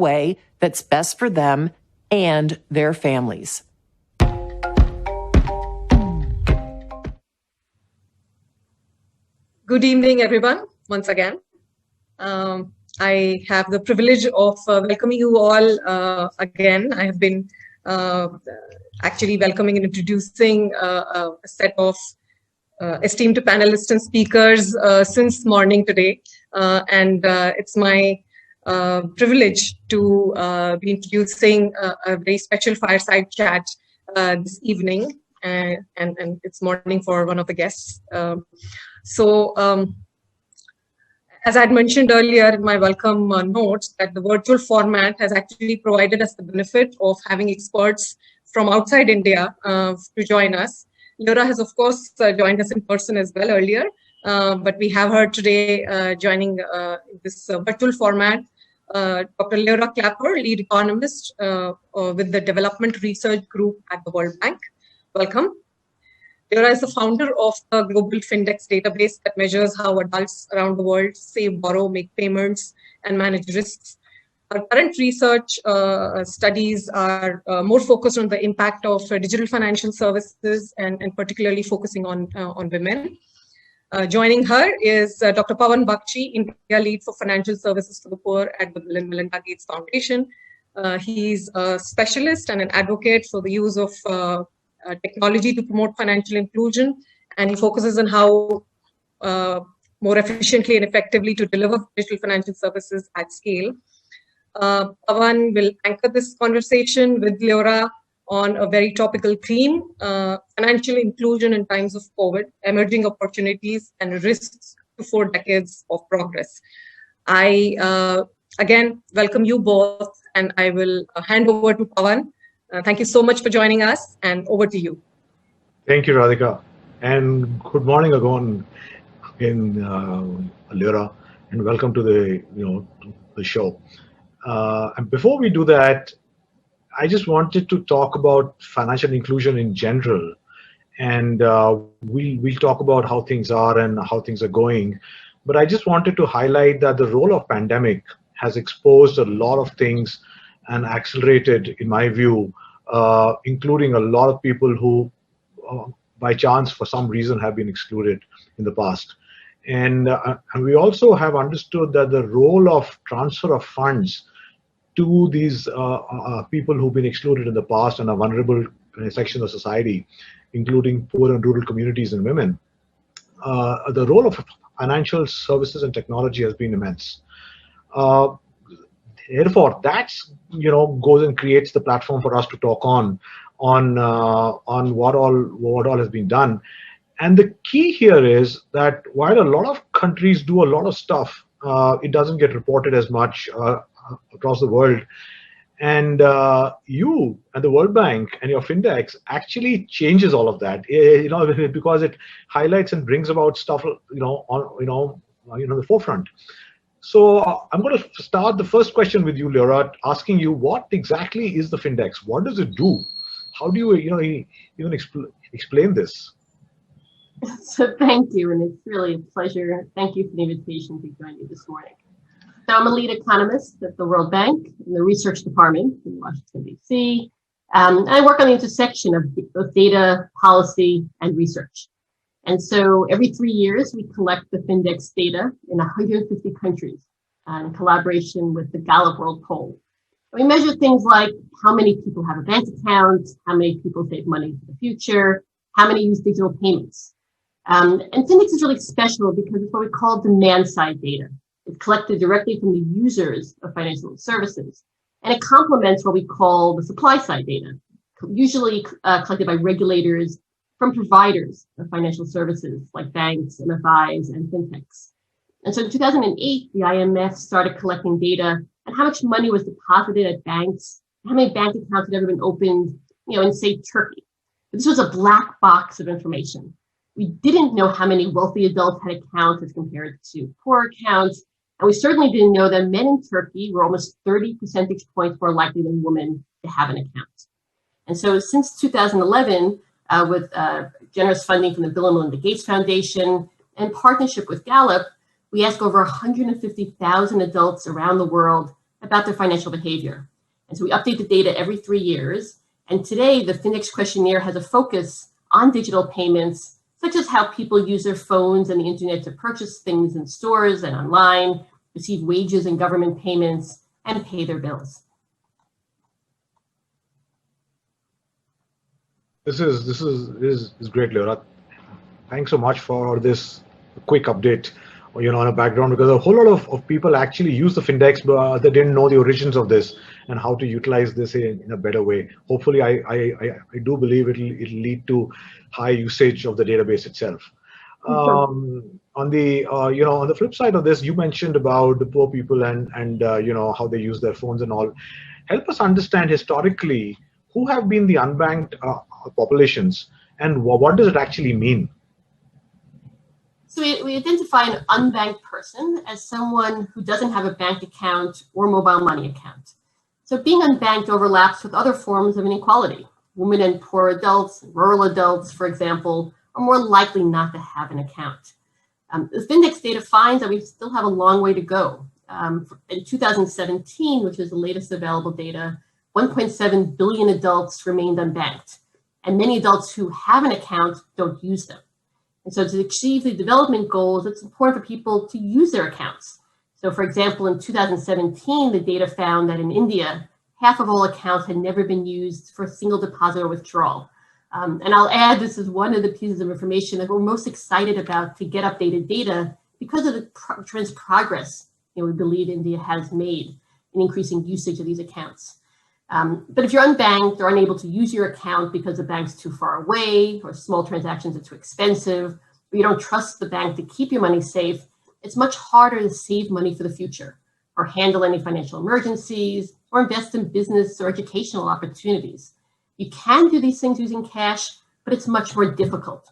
way that's best for them and their families. Good evening, everyone, once again. I have the privilege of welcoming you all again. I have been actually welcoming and introducing a set of esteemed panelists and speakers since morning today. And it's my privilege to be introducing a very special fireside chat this evening. And it's morning for one of the guests. As I had mentioned earlier in my welcome notes, that the virtual format has actually provided us the benefit of having experts from outside India to join us. Leora has, of course, joined us in person as well earlier, but we have her today joining this virtual format. Dr. Leora Clapper, lead economist with the Development Research Group at the World Bank. Welcome. Leora is the founder of the global Findex database that measures how adults around the world save, borrow, make payments, and manage risks. Our current research studies are more focused on the impact of digital financial services and particularly focusing on women. Joining her is Dr. Pawan Bakshi, India Lead for Financial Services to the Poor at the Bill and Melinda Gates Foundation. He's a specialist and an advocate for the use of technology to promote financial inclusion, and he focuses on how more efficiently and effectively to deliver digital financial services at scale. Pawan will anchor this conversation with Leora on a very topical theme, financial inclusion in times of COVID, emerging opportunities and risks to 4 decades of progress. I, again, welcome you both, and I will hand over to Pawan. Thank you so much for joining us, and over to you. Thank you, Radhika. And good morning again, Leora, and welcome to the show. And before we do that, I just wanted to talk about financial inclusion in general, and we'll talk about how things are and how things are going. But I just wanted to highlight that the role of pandemic has exposed a lot of things and accelerated, in my view, including a lot of people who, by chance, for some reason, have been excluded in the past. And we also have understood that the role of transfer of funds to these people who've been excluded in the past and are vulnerable sections of society, including poor and rural communities and women, the role of financial services and technology has been immense. Therefore, that's goes and creates the platform for us to talk on what all has been done. And the key here is that while a lot of countries do a lot of stuff, it doesn't get reported as much across the world. And you and the World Bank and your Findex actually changes all of that, because it highlights and brings about stuff, on the forefront. So I'm going to start the first question with you, Leora, asking you what exactly is the Findex? What does it do? How do you, even explain this? So thank you, and it's really a pleasure. Thank you for the invitation to join you this morning. So I'm a lead economist at the World Bank in the research department in Washington, D.C. And I work on the intersection of both data, policy, and research. And so every 3 years, we collect the Findex data in 150 countries in collaboration with the Gallup World Poll. And we measure things like how many people have a bank account, how many people save money for the future, how many use digital payments. And Findex is really special because it's what we call demand-side data. It's collected directly from the users of financial services. And it complements what we call the supply-side data, usually collected by regulators from providers of financial services like banks, MFIs, and fintechs. And so in 2008, the IMF started collecting data on how much money was deposited at banks, how many bank accounts had ever been opened, in, say, Turkey. But this was a black box of information. We didn't know how many wealthy adults had accounts as compared to poor accounts. And we certainly didn't know that men in Turkey were almost 30 percentage points more likely than women to have an account. And so since 2011, with generous funding from the Bill and Melinda Gates Foundation and partnership with Gallup, we ask over 150,000 adults around the world about their financial behavior. And so we update the data every 3 years. And today, the Findex questionnaire has a focus on digital payments, such as how people use their phones and the internet to purchase things in stores and online, receive wages and government payments, and pay their bills. This is great, Laura. Thanks so much for this quick update, on a background, because a whole lot of people actually use the Findex, but they didn't know the origins of this and how to utilize this in a better way. Hopefully, I do believe it'll lead to high usage of the database itself. On the flip side of this, you mentioned about the poor people and how they use their phones and all. Help us understand historically who have been the unbanked populations and what does it actually mean? So we identify an unbanked person as someone who doesn't have a bank account or mobile money account. So being unbanked overlaps with other forms of inequality. Women and poor adults, rural adults, for example, are more likely not to have an account. The Findex data finds that we still have a long way to go. In 2017, which is the latest available data, 1.7 billion adults remained unbanked, and many adults who have an account don't use them. And so to achieve the development goals, it's important for people to use their accounts. So for example, in 2017, the data found that in India, half of all accounts had never been used for a single deposit or withdrawal. And I'll add, this is one of the pieces of information that we're most excited about to get updated data because of the tremendous progress we believe India has made in increasing usage of these accounts. But if you're unbanked or unable to use your account because the bank's too far away or small transactions are too expensive, or you don't trust the bank to keep your money safe, it's much harder to save money for the future or handle any financial emergencies or invest in business or educational opportunities. You can do these things using cash, but it's much more difficult.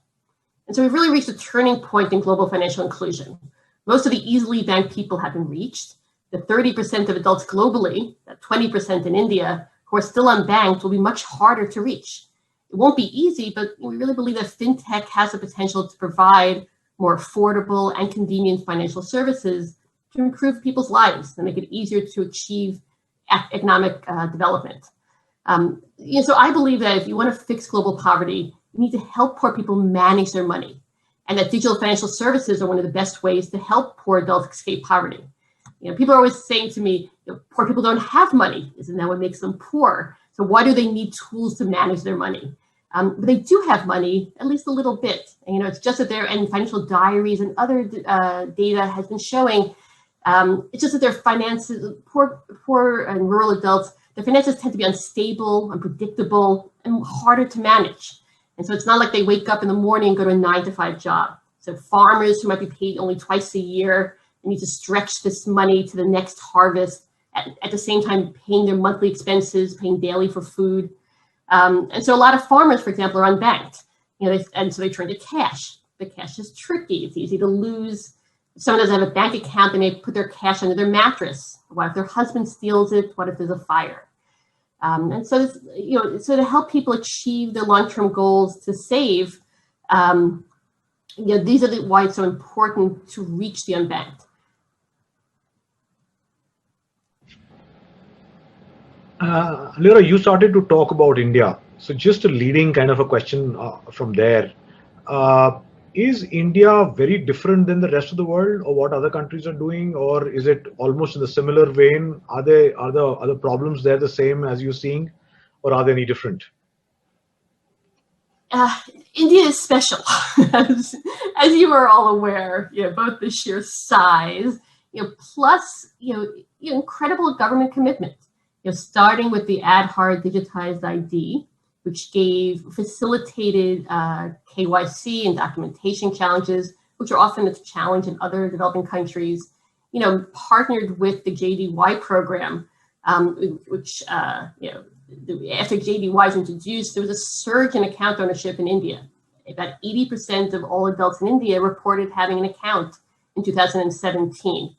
And so we've really reached a turning point in global financial inclusion. Most of the easily banked people have been reached. The 30% of adults globally, that 20% in India, who are still unbanked will be much harder to reach. It won't be easy, but we really believe that fintech has the potential to provide more affordable and convenient financial services to improve people's lives and make it easier to achieve economic development. So I believe that if you want to fix global poverty, you need to help poor people manage their money, and that digital financial services are one of the best ways to help poor adults escape poverty. People are always saying to me, poor people don't have money. Isn't that what makes them poor? So why do they need tools to manage their money? But they do have money, at least a little bit. And, it's just that and financial diaries and other data has been showing, it's just that their finances, poor and rural adults, their finances tend to be unstable, unpredictable, and harder to manage. And so it's not like they wake up in the morning and go to a 9-to-5 job. So farmers who might be paid only twice a year, they need to stretch this money to the next harvest, at the same time paying their monthly expenses, paying daily for food. And so a lot of farmers, for example, are unbanked. And so they turn to cash. The cash is tricky. It's easy to lose. If someone doesn't have a bank account, they may put their cash under their mattress. What if their husband steals it? What if there's a fire? And so, so to help people achieve their long-term goals to save, these are why it's so important to reach the unbanked. Laura, you started to talk about India. So just a leading kind of a question from there. Is India very different than the rest of the world, or what other countries are doing, or is it almost in a similar vein? Are the problems there the same as you're seeing, or are they any different? India is special, as you are all aware. Both the sheer size, plus incredible government commitment. Starting with the Aadhaar digitized ID, which facilitated KYC and documentation challenges, which are often a challenge in other developing countries, partnered with the JDY program, which, after JDY was introduced, there was a surge in account ownership in India. About 80% of all adults in India reported having an account in 2017.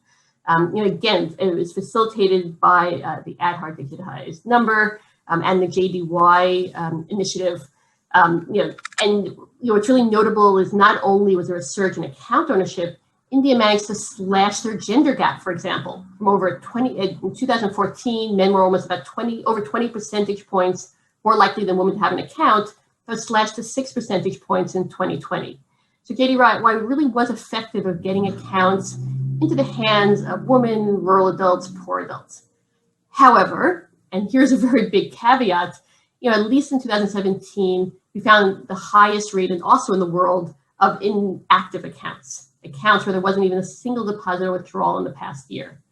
Again, it was facilitated by the Aadhaar digitized number and the JDY initiative. And what's really notable is not only was there a surge in account ownership, India managed to slash their gender gap, for example, from over 20, in 2014, men were almost about over 20 percentage points more likely than women to have an account. That was slashed to 6 percentage points in 2020. So Katie, why it really was effective of getting accounts into the hands of women, rural adults, poor adults. However, and here's a very big caveat, at least in 2017, we found the highest rate, and also in the world, of inactive accounts where there wasn't even a single deposit or withdrawal in the past year.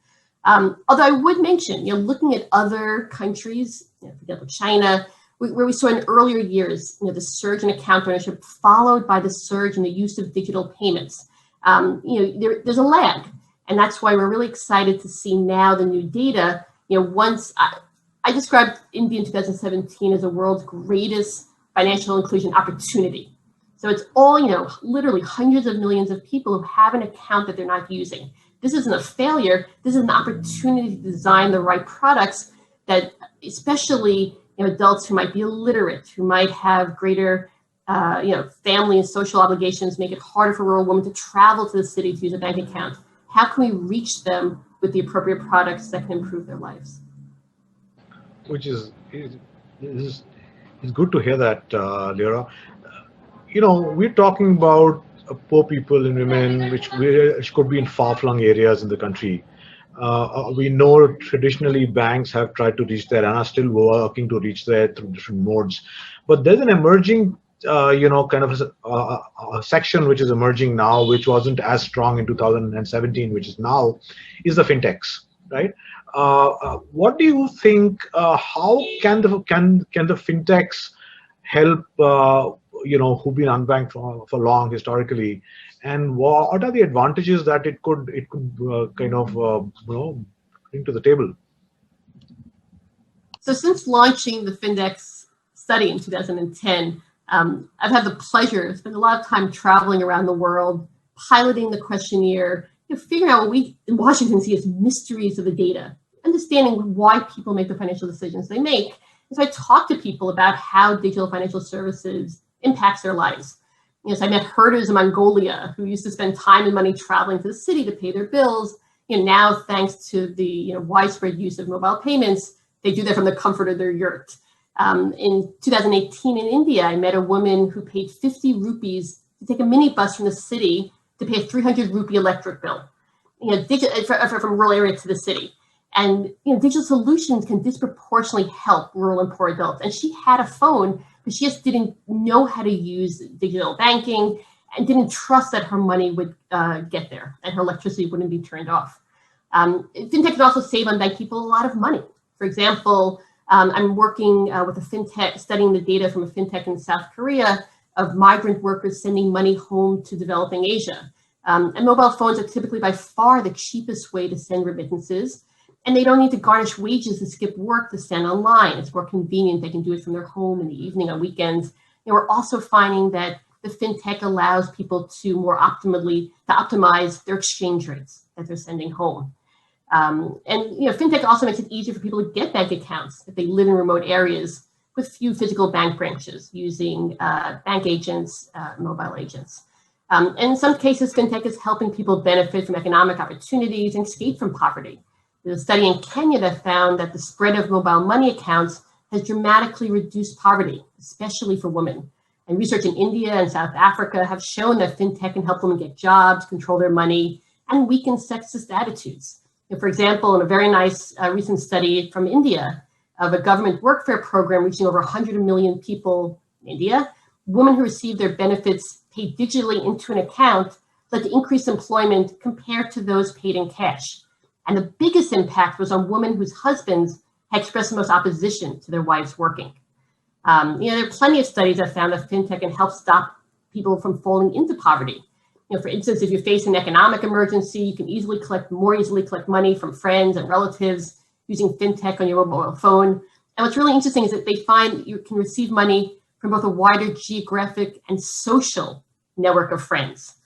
Although I would mention, looking at other countries, for example, China, where we saw in earlier years, the surge in account ownership followed by the surge in the use of digital payments. There's a lag, and that's why we're really excited to see now the new data. Once I described India in 2017 as the world's greatest financial inclusion opportunity. So it's all, literally hundreds of millions of people who have an account that they're not using. This isn't a failure. This is an opportunity to design the right products that, especially adults who might be illiterate, who might have greater, family and social obligations, make it harder for rural women to travel to the city to use a bank account. How can we reach them with the appropriate products that can improve their lives? Which is good to hear that, Lyra. We're talking about poor people and women, which could be in far-flung areas in the country. We know traditionally banks have tried to reach there and are still working to reach there through different modes. But there's an emerging, kind of a section which is emerging now, which wasn't as strong in 2017, which is now, is the fintechs, right? What do you think? How can the fintechs help? Who've been unbanked for long historically, and what are the advantages that it could bring to the table? So since launching the Findex study in 2010, I've had the pleasure to spend a lot of time traveling around the world, piloting the questionnaire, figuring out what we in Washington see as mysteries of the data, understanding why people make the financial decisions they make. And so I talk to people about how digital financial services impacts their lives. So I met herders in Mongolia who used to spend time and money traveling to the city to pay their bills. Now, thanks to the widespread use of mobile payments, they do that from the comfort of their yurt. In 2018 in India, I met a woman who paid 50 rupees to take a minibus from the city to pay a 300 rupee electric bill, from rural area to the city. And digital solutions can disproportionately help rural and poor adults. And she had a phone, but she just didn't know how to use digital banking and didn't trust that her money would get there and her electricity wouldn't be turned off. Fintech can also save unbanked people a lot of money. For example, I'm working with a fintech, studying the data from a fintech in South Korea of migrant workers sending money home to developing Asia. And mobile phones are typically by far the cheapest way to send remittances. And they don't need to garnish wages to skip work to send online. It's more convenient. They can do it from their home in the evening on weekends. We're also finding that the fintech allows people to more optimize their exchange rates that they're sending home. Fintech also makes it easier for people to get bank accounts if they live in remote areas with few physical bank branches, using bank agents, mobile agents. And in some cases, fintech is helping people benefit from economic opportunities and escape from poverty. There's a study in Kenya that found that the spread of mobile money accounts has dramatically reduced poverty, especially for women. And research in India and South Africa have shown that fintech can help women get jobs, control their money, and weaken sexist attitudes. For example, in a very nice recent study from India of a government workfare program reaching over 100 million people in India, women who received their benefits paid digitally into an account led to increased employment compared to those paid in cash. And the biggest impact was on women whose husbands had expressed the most opposition to their wives working. There are plenty of studies that found that fintech can help stop people from falling into poverty. For instance, if you face an economic emergency, you can more easily collect money from friends and relatives using fintech on your mobile phone. And what's really interesting is that they find you can receive money from both a wider geographic and social network of friends.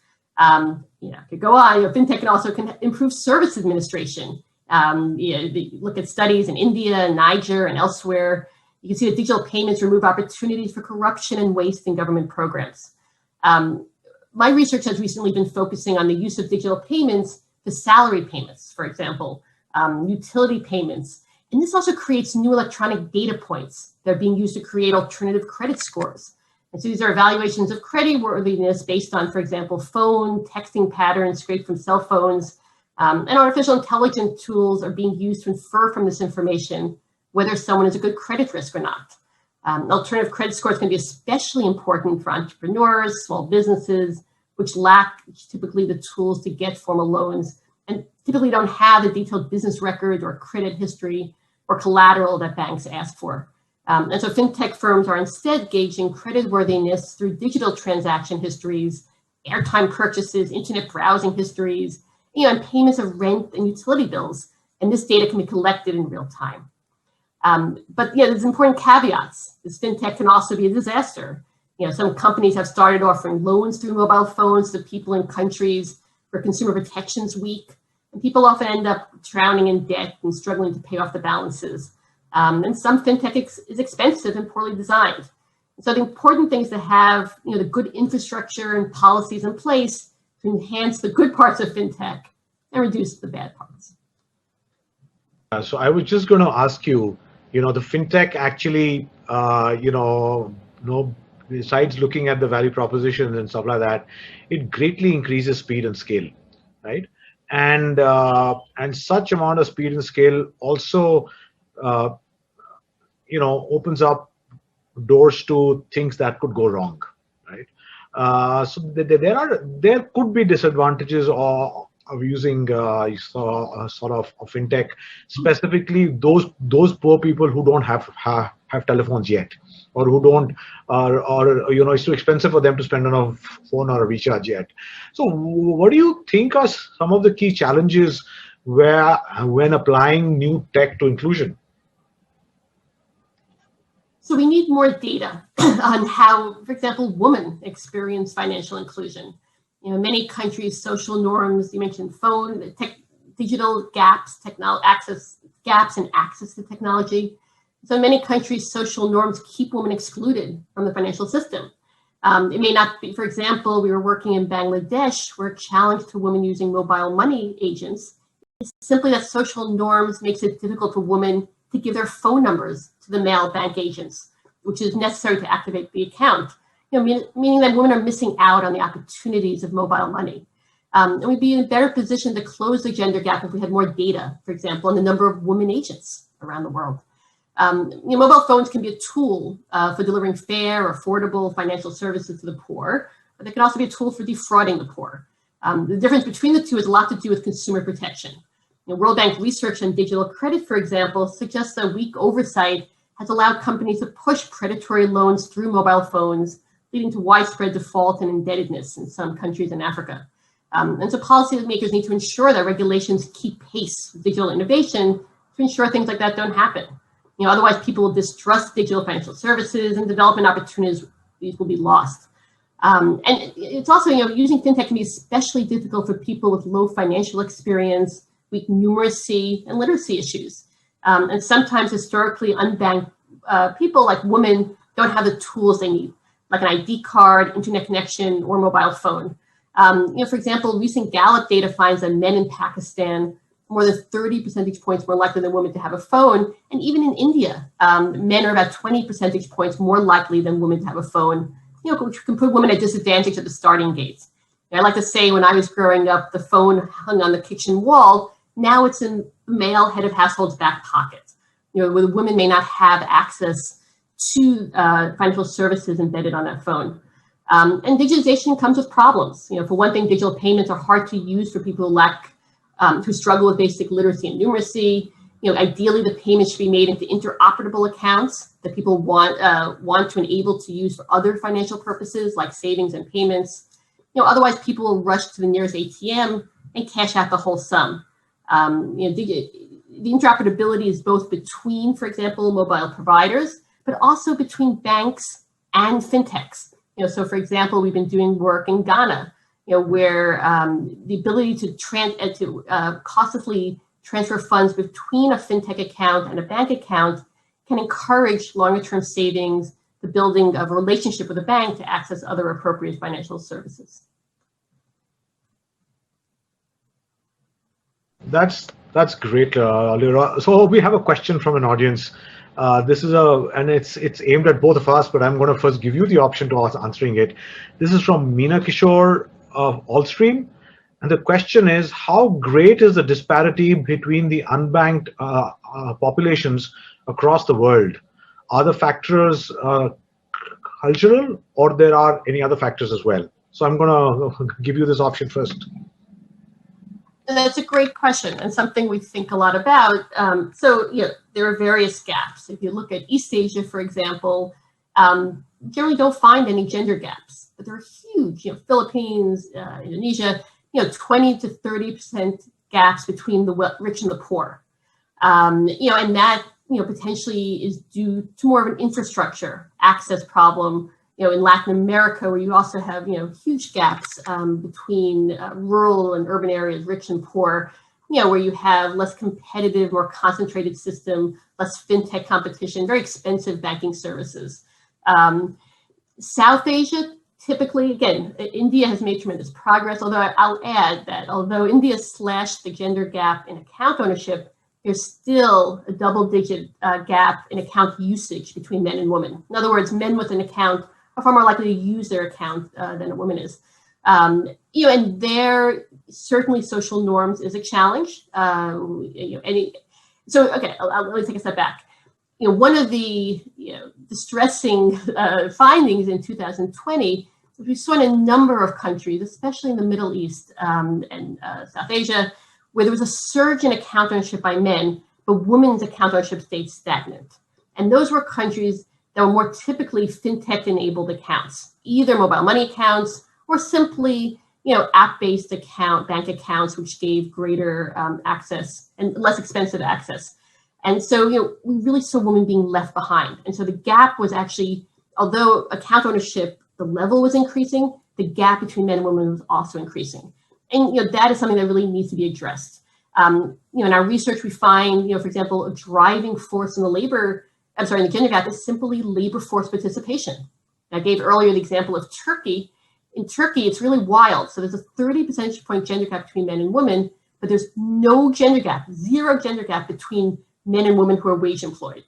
Could go on. Fintech can improve service administration. They look at studies in India, Niger, and elsewhere. You can see that digital payments remove opportunities for corruption and waste in government programs. my research has recently been focusing on the use of digital payments to salary payments, for example, utility payments. And this also creates new electronic data points that are being used to create alternative credit scores. And so these are evaluations of creditworthiness based on, for example, phone, texting patterns scraped from cell phones. And artificial intelligence tools are being used to infer from this information whether someone is a good credit risk or not. Alternative credit scores can be especially important for entrepreneurs, small businesses, which lack typically the tools to get formal loans and typically don't have the detailed business records or credit history or collateral that banks ask for. And so fintech firms are instead gauging creditworthiness through digital transaction histories, airtime purchases, internet browsing histories, and payments of rent and utility bills. And this data can be collected in real time. But there's important caveats. This fintech can also be a disaster. Some companies have started offering loans through mobile phones to people in countries where consumer protection's weak, and people often end up drowning in debt and struggling to pay off the balances. And some fintech is expensive and poorly designed. And so the important thing is to have the good infrastructure and policies in place to enhance the good parts of fintech and reduce the bad parts. So I was just going to ask you, the fintech actually, besides looking at the value propositions and stuff like that, it greatly increases speed and scale, right? And such amount of speed and scale also, opens up doors to things that could go wrong, right? So there could be disadvantages of using sort of a fintech, specifically those poor people who don't have telephones yet, or who don't, or it's too expensive for them to spend on a phone or a recharge yet. So what do you think are some of the key challenges when applying new tech to inclusion? So we need more data on how, for example, women experience financial inclusion. Many countries, social norms, you mentioned phone, digital gaps, access gaps and access to technology. So in many countries, social norms keep women excluded from the financial system. It may not be, for example, we were working in Bangladesh where a challenge to women using mobile money agents is simply that social norms makes it difficult for women to give their phone numbers to the male bank agents, which is necessary to activate the account. Meaning that women are missing out on the opportunities of mobile money. And we'd be in a better position to close the gender gap if we had more data, for example, on the number of women agents around the world. Mobile phones can be a tool for delivering fair, affordable financial services to the poor, but they can also be a tool for defrauding the poor. The difference between the two has a lot to do with consumer protection. World Bank research on digital credit, for example, suggests that weak oversight has allowed companies to push predatory loans through mobile phones, leading to widespread default and indebtedness in some countries in Africa. And so policymakers need to ensure that regulations keep pace with digital innovation to ensure things like that don't happen. Otherwise people will distrust digital financial services and development opportunities will be lost. And it's also, using fintech can be especially difficult for people with low financial experience, weak numeracy and literacy issues. And sometimes historically unbanked people like women don't have the tools they need, like an ID card, internet connection, or mobile phone. For example, recent Gallup data finds that men in Pakistan more than 30 percentage points more likely than women to have a phone. And even in India, men are about 20 percentage points more likely than women to have a phone, which can put women at disadvantage at the starting gates. I like to say when I was growing up, the phone hung on the kitchen wall. Now it's in the male head of household's back pocket, where the women may not have access to financial services embedded on that phone. And digitization comes with problems. For one thing, digital payments are hard to use for people who struggle with basic literacy and numeracy. Ideally, the payments should be made into interoperable accounts that people want to enable to use for other financial purposes like savings and payments. Otherwise, people will rush to the nearest ATM and cash out the whole sum. The interoperability is both between, for example, mobile providers, but also between banks and fintechs. So for example, we've been doing work in Ghana, where the ability to costly transfer funds between a fintech account and a bank account can encourage longer-term savings, the building of a relationship with a bank to access other appropriate financial services. That's great, Lyra. So we have a question from an audience. And it's aimed at both of us, but I'm going to first give you the option to answering it. This is from Meena Kishore of Allstream, and the question is: how great is the disparity between the unbanked populations across the world? Are the factors cultural, or there are any other factors as well? So I'm going to give you this option first. And that's a great question and something we think a lot about. So, there are various gaps. If you look at East Asia, for example, generally don't find any gender gaps, but they're huge. Philippines, Indonesia, 20 to 30% gaps between the rich and the poor. And that, potentially is due to more of an infrastructure access problem. In Latin America, where you also have, huge gaps between rural and urban areas, rich and poor, where you have less competitive, more concentrated system, less fintech competition, very expensive banking services. South Asia, typically, again, India has made tremendous progress, although I'll add that although India slashed the gender gap in account ownership, there's still a double-digit gap in account usage between men and women. In other words, men with an account are far more likely to use their account than a woman is. And there certainly social norms is a challenge. Let me take a step back. One of the distressing findings in 2020, we saw in a number of countries, especially in the Middle East and South Asia, where there was a surge in account ownership by men, but women's account ownership stayed stagnant. And those were countries that were more typically fintech-enabled accounts, either mobile money accounts or simply, app-based bank accounts, which gave greater access and less expensive access. And so, we really saw women being left behind. And so the gap was actually, although account ownership, the level was increasing, the gap between men and women was also increasing. And that is something that really needs to be addressed. In our research, we find, for example, a driving force in the gender gap is simply labor force participation. I gave earlier the example of Turkey. In Turkey, it's really wild. So there's a 30 percentage point gender gap between men and women, but there's no gender gap, zero gender gap between men and women who are wage employed.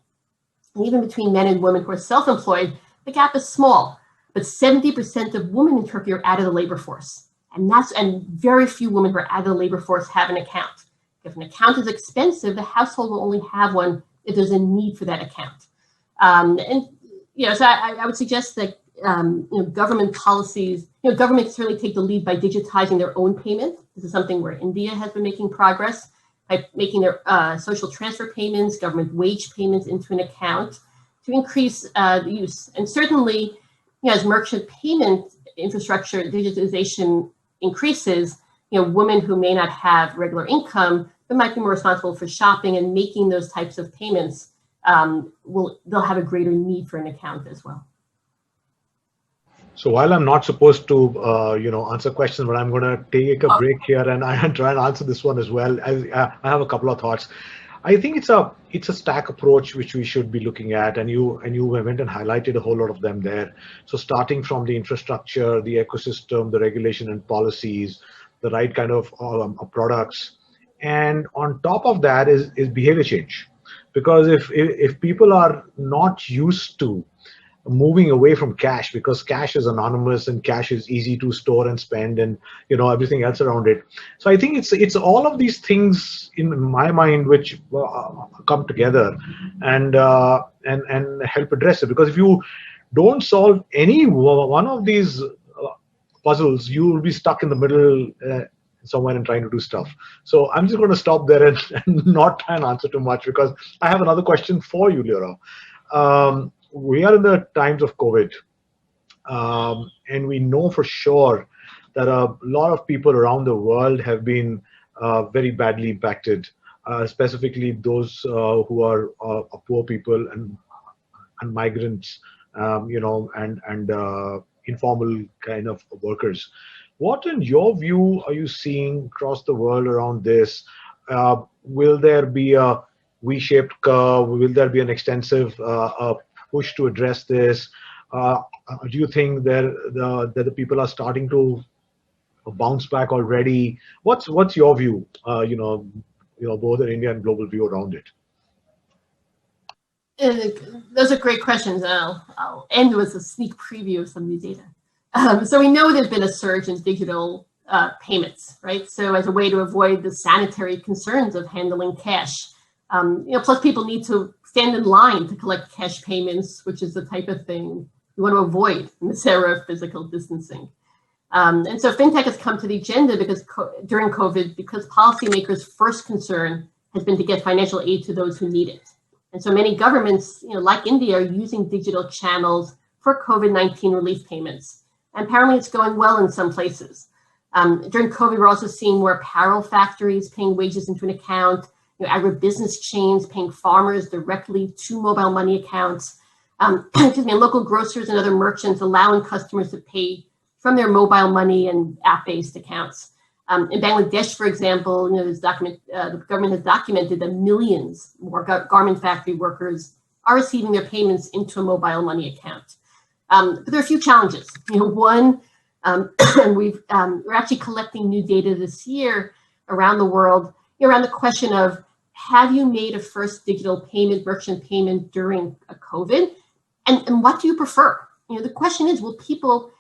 And even between men and women who are self-employed, the gap is small, but 70% of women in Turkey are out of the labor force. And very few women who are out of the labor force have an account. If an account is expensive, the household will only have one if there's a need for that account. So I would suggest that government policies, governments certainly take the lead by digitizing their own payment. This is something where India has been making progress by making their social transfer payments, government wage payments into an account to increase the use. And certainly, as merchant payment infrastructure digitization increases, women who may not have regular income but might be more responsible for shopping and making those types of payments, they'll have a greater need for an account as well. So while I'm not supposed to, answer questions, but I'm going to take a break here and I try and answer this one as well. I have a couple of thoughts. I think it's a stack approach which we should be looking at, and you went and highlighted a whole lot of them there. So starting from the infrastructure, the ecosystem, the regulation and policies, the right kind of products, and on top of that is behavior change, because if people are not used to moving away from cash, because cash is anonymous and cash is easy to store and spend, and everything else around it. So I think it's all of these things in my mind which come together and help address it. Because if you don't solve any one of these puzzles, you will be stuck in the middle somewhere and trying to do stuff. So I'm just going to stop there and not try and answer too much, because I have another question for you, Lyra. We are in the times of COVID, and we know for sure that a lot of people around the world have been very badly impacted, specifically those who are poor people and migrants, and informal kind of workers. What, in your view, are you seeing across the world around this? Will there be a V-shaped curve? Will there be an extensive push to address this? Do you think that the people are starting to bounce back already? What's your view? Both an India and global view around it. Those are great questions. I'll end with a sneak preview of some new data. So we know there's been a surge in digital payments, right? So as a way to avoid the sanitary concerns of handling cash. Plus people need to stand in line to collect cash payments, which is the type of thing we want to avoid in this era of physical distancing. And so fintech has come to the agenda because during COVID, because policymakers' first concern has been to get financial aid to those who need it. And so many governments, like India, are using digital channels for COVID-19 relief payments. And apparently it's going well in some places. During COVID, we're also seeing more apparel factories paying wages into an account, agribusiness chains paying farmers directly to mobile money accounts, and local grocers and other merchants allowing customers to pay from their mobile money and app-based accounts. In Bangladesh, for example, the government has documented that millions more garment factory workers are receiving their payments into a mobile money account. But there are a few challenges. One, we're actually collecting new data this year around the world around the question of, have you made a first digital payment, merchant payment during a COVID? And what do you prefer? The question is, will people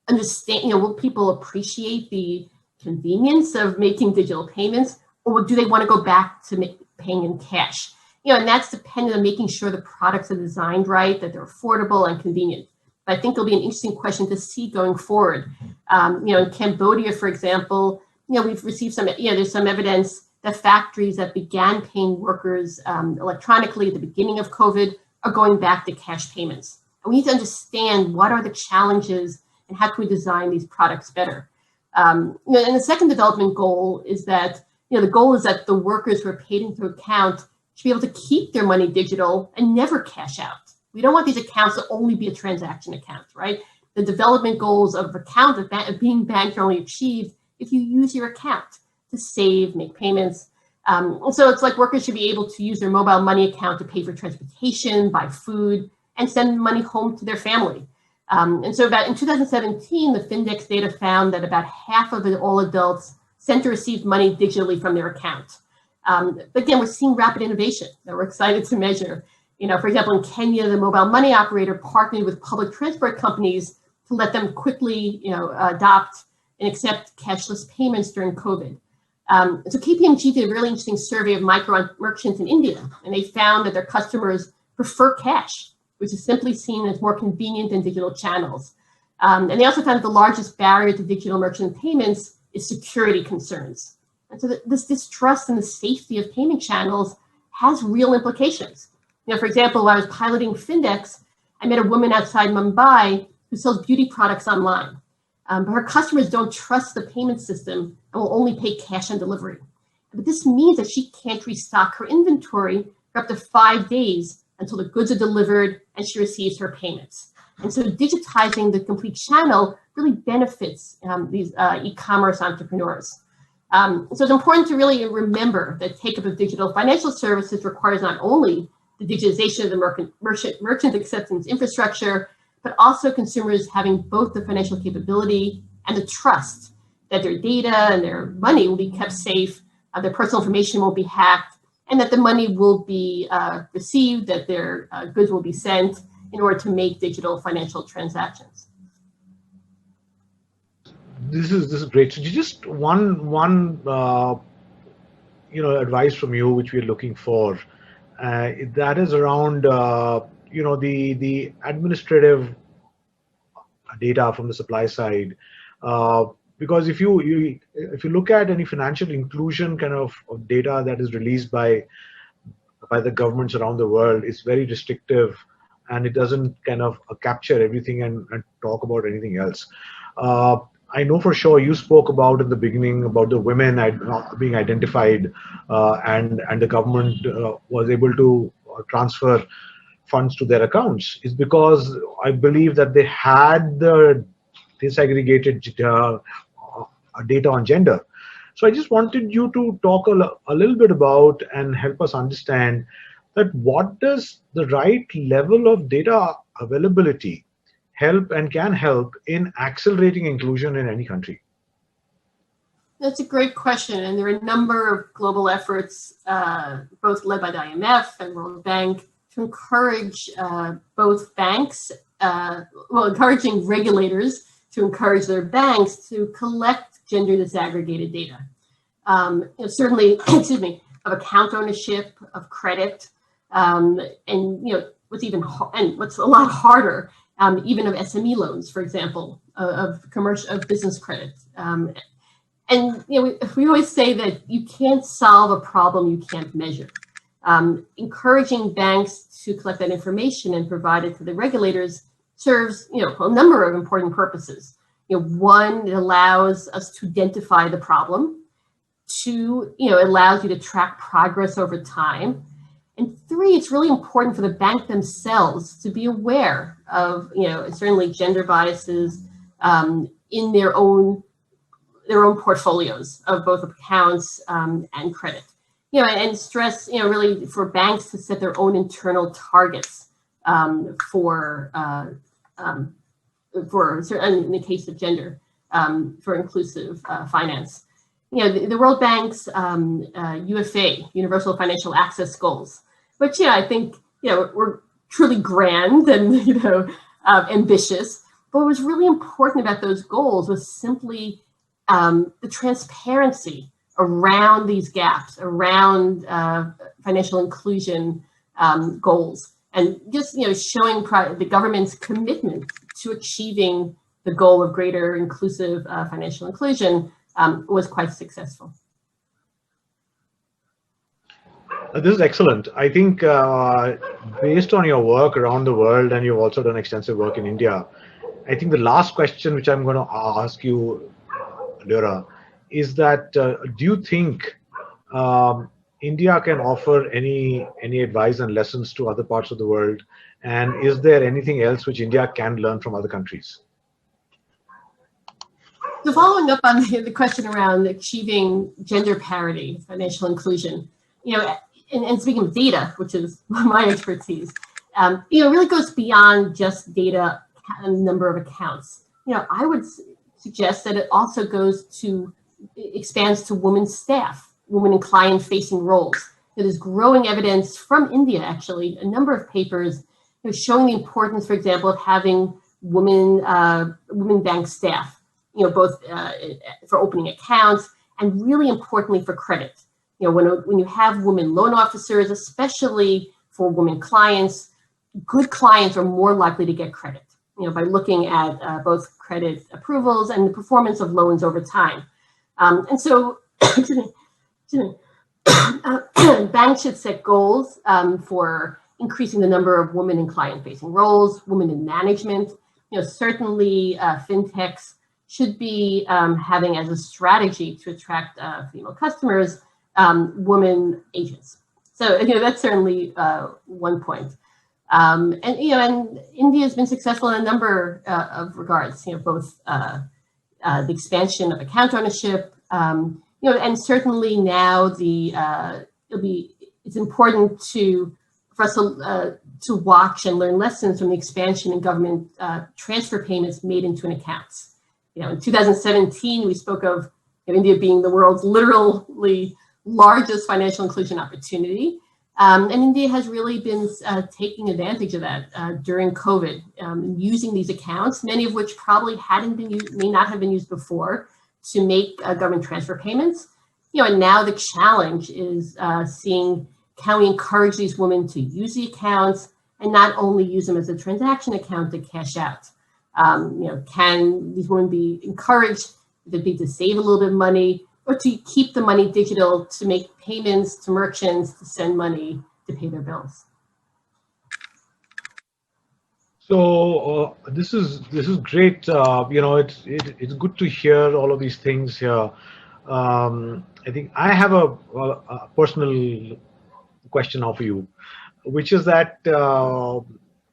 understand, will people appreciate the convenience of making digital payments, or do they want to go back to paying in cash? And that's dependent on making sure the products are designed right, that they're affordable and convenient. But I think it'll be an interesting question to see going forward. In Cambodia, for example, we've received there's some evidence that factories that began paying workers electronically at the beginning of COVID are going back to cash payments. And we need to understand what are the challenges and how can we design these products better. And the second development goal is that, the goal is that the workers who are paid into account should be able to keep their money digital and never cash out. We don't want these accounts to only be a transaction account, right? The development goals of being banked are only achieved if you use your account to save, make payments. So it's like workers should be able to use their mobile money account to pay for transportation, buy food, and send money home to their family. And so in 2017, the Findex data found that about half of all adults sent or received money digitally from their account. But again, we're seeing rapid innovation that we're excited to measure. For example, in Kenya, the mobile money operator partnered with public transport companies to let them quickly, adopt and accept cashless payments during COVID. So KPMG did a really interesting survey of micro merchants in India, and they found that their customers prefer cash, which is simply seen as more convenient than digital channels. And they also found that the largest barrier to digital merchant payments is security concerns. And so this distrust in the safety of payment channels has real implications. For example, while I was piloting Findex, I met a woman outside Mumbai who sells beauty products online. But her customers don't trust the payment system and will only pay cash on delivery. But this means that she can't restock her inventory for up to 5 days until the goods are delivered and she receives her payments. And so digitizing the complete channel really benefits these e-commerce entrepreneurs. So it's important to really remember that take-up of digital financial services requires not only the digitization of the merchant acceptance infrastructure, but also consumers having both the financial capability and the trust that their data and their money will be kept safe, their personal information won't be hacked, and that the money will be received, that their goods will be sent in order to make digital financial transactions. This is great. So just one advice from you, which we're looking for, that is around the administrative data from the supply side, because if you look at any financial inclusion kind of data that is released by the governments around the world, it's very restrictive, and it doesn't kind of capture everything and talk about anything else. I know for sure you spoke about in the beginning about the women being identified, and the government was able to transfer funds to their accounts. Is because I believe that they had the disaggregated data on gender. So I just wanted you to talk a little bit about and help us understand that what does the right level of data availability help and can help in accelerating inclusion in any country? That's a great question, and there are a number of global efforts, both led by the IMF and World Bank, to encourage both banks, encouraging regulators to encourage their banks to collect gender disaggregated data. Certainly, excuse me, of account ownership, of credit, and what's a lot harder, even of SME loans, for example, of business credit. And we always say that you can't solve a problem you can't measure. Encouraging banks to collect that information and provide it to the regulators serves a number of important purposes. One, it allows us to identify the problem. Two, it allows you to track progress over time. And three, it's really important for the bank themselves to be aware of certainly gender biases in their own portfolios of both accounts and credit. And stress, really for banks to set their own internal targets for in the case of gender, for inclusive finance. The World Bank's UFA, Universal Financial Access Goals, which I think were truly grand and ambitious. But what was really important about those goals was simply the transparency around these gaps, around financial inclusion goals, and just showing the government's commitment to achieving the goal of greater inclusive financial inclusion was quite successful. This is excellent. I think based on your work around the world, and you've also done extensive work in India, I think the last question which I'm going to ask you, Laura, is that do you think India can offer any advice and lessons to other parts of the world? And is there anything else which India can learn from other countries? So following up on the question around achieving gender parity, financial inclusion, and speaking of data, which is my expertise, it really goes beyond just data and number of accounts. I would suggest that it also expands to women staff, women in client-facing roles. There's growing evidence from India, actually, a number of papers showing the importance, for example, of having women bank staff, both for opening accounts and really importantly for credit. When you have women loan officers, especially for women clients, good clients are more likely to get credit, by looking at both credit approvals and the performance of loans over time. And so banks should set goals for increasing the number of women in client-facing roles, women in management. Certainly fintechs should be having as a strategy to attract female customers, women agents. So that's certainly one point. And India has been successful in a number of regards. Both the expansion of account ownership, and certainly now it's important for us to watch and learn lessons from the expansion in government transfer payments made into accounts. In 2017, we spoke of India being the world's literally largest financial inclusion opportunity. And India has really been taking advantage of that during COVID, using these accounts, many of which probably may not have been used before, to make government transfer payments. And now the challenge is seeing, can we encourage these women to use the accounts and not only use them as a transaction account to cash out? Can these women be encouraged to save a little bit of money, or to keep the money digital to make payments to merchants, to send money to pay their bills? So this is great. It's good to hear all of these things here. I think I have a personal question now for you, which is that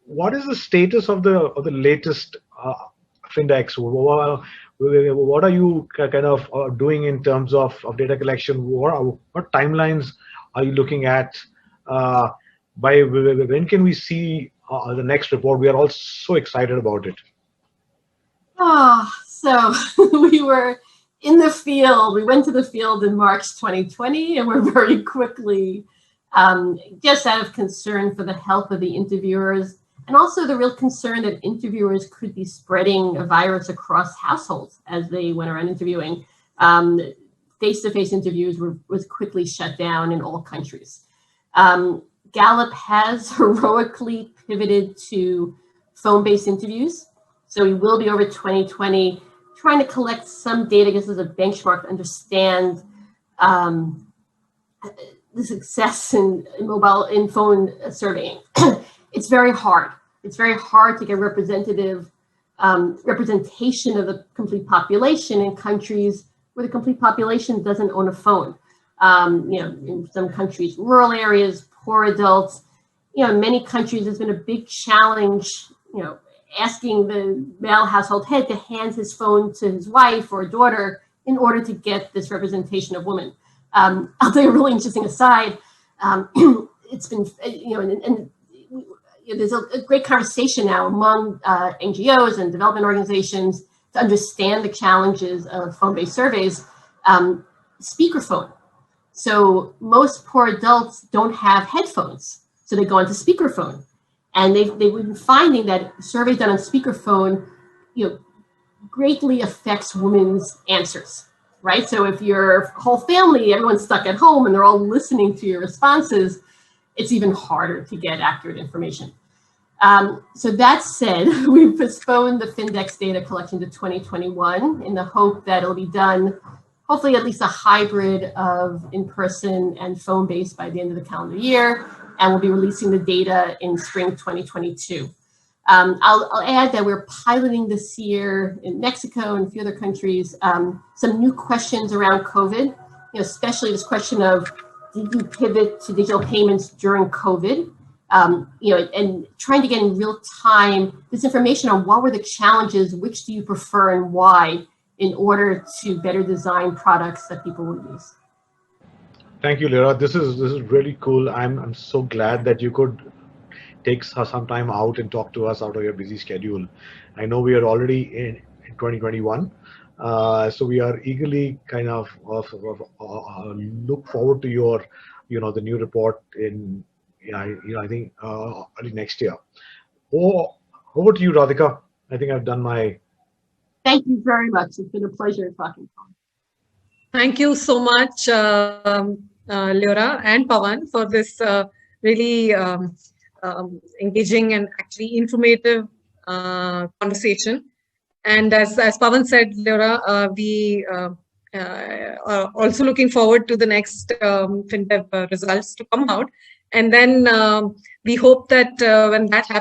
what is the status of the latest Findex? What are you kind of doing in terms of data collection? What timelines are you looking at? By when can we see the next report? We are all so excited about it. So we were in the field. We went to the field in March 2020, and we're very quickly, just out of concern for the health of the interviewers, and also the real concern that interviewers could be spreading a virus across households as they went around interviewing. Face-to-face interviews was quickly shut down in all countries. Gallup has heroically pivoted to phone-based interviews. So we will be over 2020 trying to collect some data just as a benchmark to understand the success in phone surveying. It's very hard. It's very hard to get representation of the complete population in countries where the complete population doesn't own a phone. In some countries, rural areas, poor adults. In many countries, there's been a big challenge, asking the male household head to hand his phone to his wife or daughter in order to get this representation of women. I'll tell you a really interesting aside. It's been, there's a great conversation now among NGOs and development organizations to understand the challenges of phone-based surveys. Speakerphone. So most poor adults don't have headphones, so they go onto speakerphone. And they've been finding that surveys done on speakerphone, greatly affects women's answers, right? So if your whole family, everyone's stuck at home and they're all listening to your responses, it's even harder to get accurate information. So that said, we've postponed the Findex data collection to 2021 in the hope that it'll be done, hopefully at least a hybrid of in-person and phone-based by the end of the calendar year. And we'll be releasing the data in spring 2022. I'll add that we're piloting this year in Mexico and a few other countries, some new questions around COVID, especially this question of, did you pivot to digital payments during COVID? And trying to get in real time this information on what were the challenges, which do you prefer and why, in order to better design products that people will use. Thank you, Lyra. This is really cool. I'm so glad that you could take some time out and talk to us out of your busy schedule. I know we are already in 2021, so we are eagerly kind of look forward to your, the new report in, I think early next year. Over to you, Radhika. I think I've done my. Thank you very much. It's been a pleasure talking to you. Thank you so much, Lyra and Pawan, for this really engaging and actually informative conversation. And as Pawan said, Lyra, we are also looking forward to the next FinDev results to come out. And then we hope that when that happens,